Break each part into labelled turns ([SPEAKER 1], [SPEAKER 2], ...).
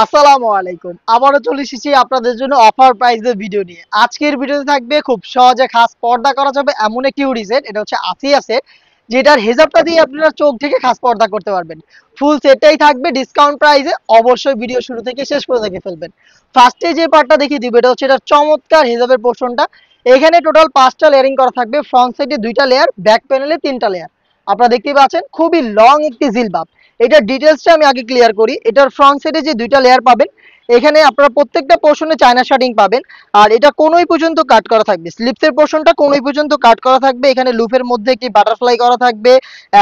[SPEAKER 1] আসসালামু আলাইকুম। আবারও চলে এসেছি আপনাদের জন্য অফার প্রাইসের ভিডিও নিয়ে। আজকের ভিডিওতে থাকবে খুব সহজে খাস পর্দা করা যাবে এমন একটি হুডি সেট। এটা হচ্ছে আসিয়া সেট, যেটার হেজাবটা দিয়ে আপনারা চোখ থেকে খাস পর্দা করতে পারবেন। ফুল সেটটাই থাকবে ডিসকাউন্ট প্রাইসে। অবশ্যই ভিডিও শুরু থেকে শেষ করে দেখে ফেলবেন। ফার্স্টে যে পার্টটা দেখিয়ে দিব এটা হচ্ছে এটার চমৎকার হেজাবের পোর্শনটা। এখানে টোটাল 5টা লেয়ারিং করা থাকবে। ফ্রন্ট সাইডে 2টা লেয়ার, ব্যাক প্যানেলে 3টা লেয়ার। আপনারা দেখতেই পাচ্ছেন খুবই লং একটি জিলবাব। এটার ডিটেলসটা আমি আগে ক্লিয়ার করি। এটার ফ্রন্ট সাইডে যে 2টা লেয়ার পাবেন, এখানে আপনারা প্রত্যেকটা পোর্শনে চায়না শার্টিং পাবেন। আর এটা কোনোই পর্যন্ত কাট করা থাকবে, স্লিপসের পোর্শনটা কোনোই পর্যন্ত কাট করা থাকবে। এখানে লুপের মধ্যে একটি বাটারফ্লাই করা থাকবে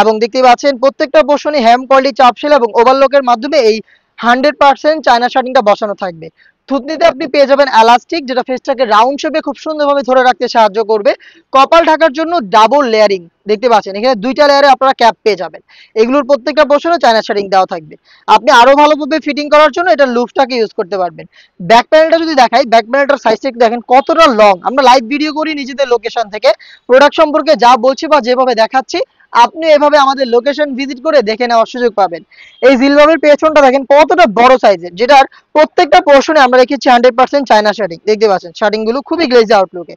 [SPEAKER 1] এবং দেখতে পাচ্ছেন প্রত্যেকটা পোর্শনে হ্যাম কোয়ালিটি চাপশিল এবং ওভারলকের মাধ্যমে এই 100% চায়না শার্টিংটা বসানো থাকবে। থুতনিতে আপনি পেয়ে যাবেন এলাস্টিক, যেটা ফেসটাকে রাউন্ড শেপে খুব সুন্দরভাবে ধরে রাখতে সাহায্য করবে। কপাল ঢাকার জন্য ডাবল লেয়ারিং দেখতে পাচ্ছেন, এখানে 2টা লেয়ারে আপনারা ক্যাপ পেয়ে যাবেন। এগুলোর প্রত্যেকটা পোর্শনে চায়না শার্টিং দেওয়া থাকবে। আপনি আরো ভালোভাবে ফিটিং করার জন্য এটা লুফটাকে ইউজ করতে পারবেন। ব্যাক প্যানেলটা যদি দেখাই, ব্যাক প্যানেলটার সাইজটা একটু দেখেন কতটা লং। আমরা লাইভ ভিডিও করি নিজেদের লোকেশন থেকে, প্রোডাক্ট সম্পর্কে যা বলছি বা যেভাবে দেখাচ্ছি আপনি এভাবে আমাদের লোকেশন ভিজিট করে দেখে নেওয়ার সুযোগ পাবেন। এই জিলবাবের পেছনটা দেখেন কতটা বড় সাইজের, যেটার প্রত্যেকটা পোর্শনে আমরা রেখেছি 100% চায়না শার্টিং। দেখতে পাচ্ছেন শার্টিং গুলো খুবই গ্লেজি আউটলুকে।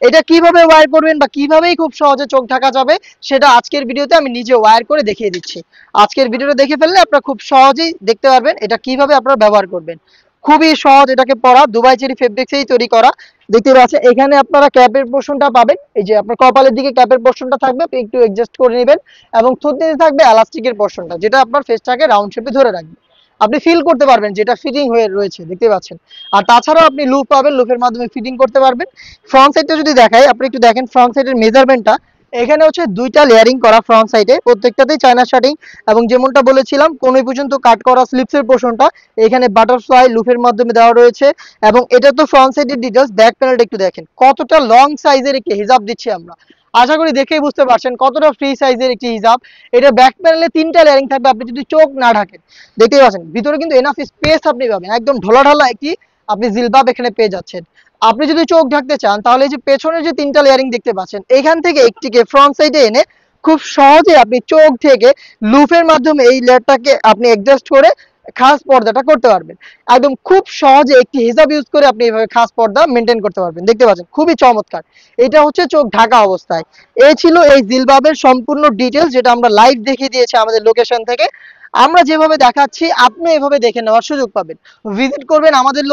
[SPEAKER 1] এটা কিভাবে ওয়্যার করবেন বা কিভাবেই খুব সহজে চোখ ঢাকা যাবে সেটা আজকের ভিডিওতে আমি নিজে ওয়্যার করে দেখিয়ে দিচ্ছি। আজকের ভিডিওটা দেখে ফেললে আপনারা খুব সহজেই দেখতে পারবেন এটা কিভাবে আপনারা ব্যবহার করবেন। খুবই সহজ এটাকে পরা, দুবাই চেরি ফেব্রিক্সেই তৈরি করা। দেখতে পাচ্ছেন এখানে আপনারা ক্যাপের পোর্শনটা পাবেন। এই যে আপনার কপালের দিকে ক্যাপের পোর্শনটা থাকবে, আপনি একটু অ্যাডজাস্ট করে নেবেন। এবং থুতনিতে থাকবে এলাস্টিকের পোর্শনটা, যেটা আপনার ফেসটাকে রাউন্ড শেপে ধরে রাখবে। আপনি ফিল করতে পারবেন যেটা ফিটিং হয়ে রয়েছে, দেখতে পাচ্ছেন। আর তাছাড়াও আপনি লুপ পাবেন, লুপের মাধ্যমে ফিটিং করতে পারবেন। ফ্রন্ট সাইডটা যদি দেখাই, আপনি একটু দেখেন ফ্রন্ট সাইডের মেজারমেন্টটা। এখানে হচ্ছে 2টা লেয়ারিং করা ফ্রন্ট সাইডে, প্রত্যেকটাতেই চায়না শার্টিং। এবং যেমনটা বলেছিলাম কোনই পর্যন্ত কাট করা স্লিপসের পোর্শনটা এখানে বাটারফ্লাই লুপের মাধ্যমে দেওয়া রয়েছে। এবং এটা তো ফ্রন্ট সাইডের ডিটেলস। ব্যাক প্যানেলটা একটু দেখেন কতটা লং সাইজের একটি হিজাব দিচ্ছি আমরা। আশা করি দেখেই বুঝতে পারছেন কতটা ফ্রি সাইজের একটি হিজাব। এটা ব্যাক প্যানেলে 3টা লেয়ারিং থাকবে, আপনি যদি চোখ না ঢাকেন। দেখতেই পাচ্ছেন ভিতরে কিন্তু এনাফ স্পেস আপনি পাবেন, একদম ঢোলাঢালা একটি আপনি জিলবাব এখানে পেয়ে যাচ্ছেন। আপনি যদি চোখ ঢাকতে চান তাহলে এই যে পেছনের যে 3টা লেয়ারিং দেখতে পাচ্ছেন, এখান থেকে একটিকে ফ্রন্ট সাইডে এনে খুব সহজে আপনি চোখ থেকে লুফের মাধ্যমে এই লেয়ারটাকে আপনি অ্যাডজাস্ট করে খাস পর্দাটা করতে পারবেন। একদম খুব সহজে একটি হিজাব ইউজ করে আপনি এইভাবে খাস পর্দা মেনটেন করতে পারবেন। দেখতে পাচ্ছেন খুবই চমৎকার। এটা হচ্ছে চোখ ঢাকা অবস্থায়। এই ছিল এই জিলবাবের সম্পূর্ণ ডিটেলস, যেটা আমরা লাইভ দেখিয়ে দিয়েছি আমাদের লোকেশন থেকে। আমরা যেভাবে দেখাচ্ছি আপনি এভাবে দেখে নেওয়ার সুযোগ পাবেন। ভিজিট করবেন আমাদের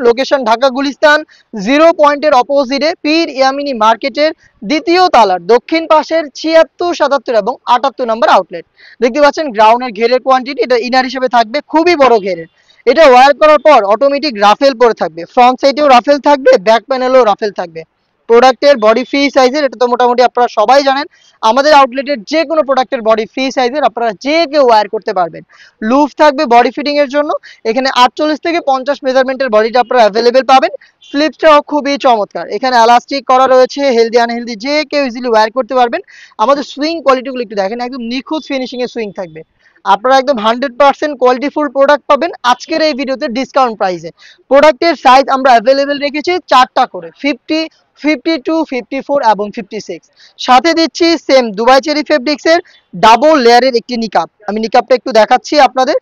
[SPEAKER 1] লোকেশন ঢাকা গুলিস্তান 0 পয়েন্টের অপোজিটে পীর ইয়ামিনী মার্কেটের 2য় তলার দক্ষিণ পাশের 76, 77 এবং 78 নম্বর আউটলেট। দেখতে পাচ্ছেন গ্রাউন্ডের ঘেরের কোয়ান্টিটি এটা ইনার হিসেবে থাকবে, খুবই বড় ঘেরের। এটা ওয়্যার করার পর অটোমেটিক রাফেল পরে থাকবে, ফ্রন্ট সাইডেও রাফেল থাকবে, ব্যাক প্যানেলেও রাফেল থাকবে। প্রোডাক্টের বডি ফ্রি সাইজের, এটা তো মোটামুটি আপনারা সবাই জানেন। আমাদের আউটলেটের যে কোনো প্রোডাক্টের বডি ফ্রি সাইজের, আপনারা যে কেউ ওয়্যার করতে পারবেন। লুপ থাকবে বডি ফিটিং এর জন্য। এখানে 48 থেকে 50 মেজারমেন্টের বডিটা আপনারা অ্যাভেলেবেল পাবেন। স্লিপসটাও খুবই চমৎকার, এখানে এলাস্টিক করা রয়েছে। হেলদি আনহেলদি যে কেউ ইজিলি ওয়্যার করতে পারবেন। আমাদের সুইং কোয়ালিটিগুলো একটু দেখেন, একদম নিখুঁত ফিনিশিং এর সুইং থাকবে। আপনারা একদম 100% কোয়ালিটিফুল প্রোডাক্ট পাবেন আজকের এই ভিডিওতে ডিসকাউন্ট প্রাইসে। প্রোডাক্টের সাইজ আমরা অ্যাভেলেবেল রেখেছি 4টা করে, 50, 52, 54 এবং 56। সাথে দিচ্ছি সেম দুবাই চেরি ফেব্রিক্সের ডাবল লেয়ারের একটি নিকাব। আমি নিকাবটা একটু দেখাচ্ছি আপনাদের।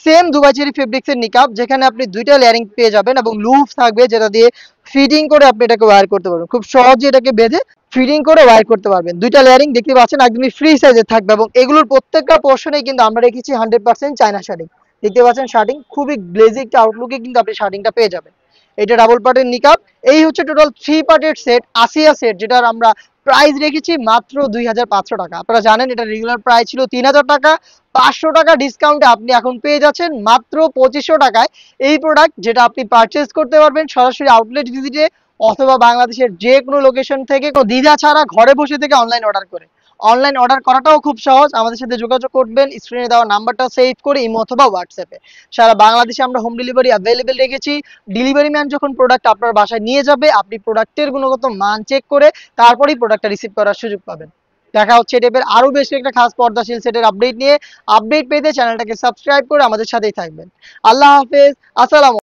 [SPEAKER 1] সেম দুবাই চেরি ফেব্রিক্সের নিকাব, যেখানে আপনি 2টা লেয়ারিং পেয়ে যাবেন এবং লুপ থাকবে, যেটা দিয়ে ফিটিং করে আপনি এটাকে ওয়্যার করতে পারবেন। খুব সহজে এটাকে বেঁধে ফিটিং করে ওয়্যার করতে পারবেন। 2টা লেয়ারিং দেখতে পাচ্ছেন একদমই ফ্রি সাইজের থাকবে এবং এগুলোর প্রত্যেকটা পোর্শনেই কিন্তু আমরা রেখেছি 100% চায়না শার্টিং। দেখতে পাচ্ছেন শার্টিং খুবই গ্লেজি একটা আউটলুকে কিন্তু আপনি শার্টিংটা পেয়ে যাবেন। এটা ডাবল পার্টের নিকাব। এই হচ্ছে টোটাল 3 পার্টের সেট, আসিয়া সেট, যেটার আমরা প্রাইস রেখেছি মাত্র 2500 টাকা। আপনারা জানেন এটা রেগুলার প্রাইস ছিল 3000 টাকা। 500 টাকা ডিসকাউন্টে আপনি এখন পেয়ে যাচ্ছেন মাত্র 2500 টাকায় এই প্রোডাক্ট, যেটা আপনি পারচেজ করতে পারবেন সরাসরি আউটলেট ভিজিটে অথবা বাংলাদেশের যে কোনো লোকেশন থেকে, কোনো দ্বিধা ছাড়া ঘরে বসে থেকে অনলাইন অর্ডার করে। অনলাইন অর্ডার করাটাও খুব সহজ। আমাদের সাথে যোগাযোগ করবেন, স্ক্রিনে দেওয়া নাম্বারটা সেভ করে ইমো অথবা হোয়াটসঅ্যাপে। সারা বাংলাদেশে আমরা হোম ডেলিভারি অ্যাভেলেবেল রেখেছি। ডেলিভারি ম্যান যখন প্রোডাক্ট আপনার বাসায় নিয়ে যাবে, আপনি প্রোডাক্টের গুণগত মান চেক করে তারপরেই প্রোডাক্টটা রিসিভ করার সুযোগ পাবেন। দেখা হচ্ছে এই টাইপের আরো বেশি একটা খাস পর্দাশীল সেটের আপডেট নিয়ে। আপডেট পেতে চ্যানেলটাকে সাবস্ক্রাইব করে আমাদের সাথেই থাকবেন। আল্লাহ হাফেজ, আসসালাম।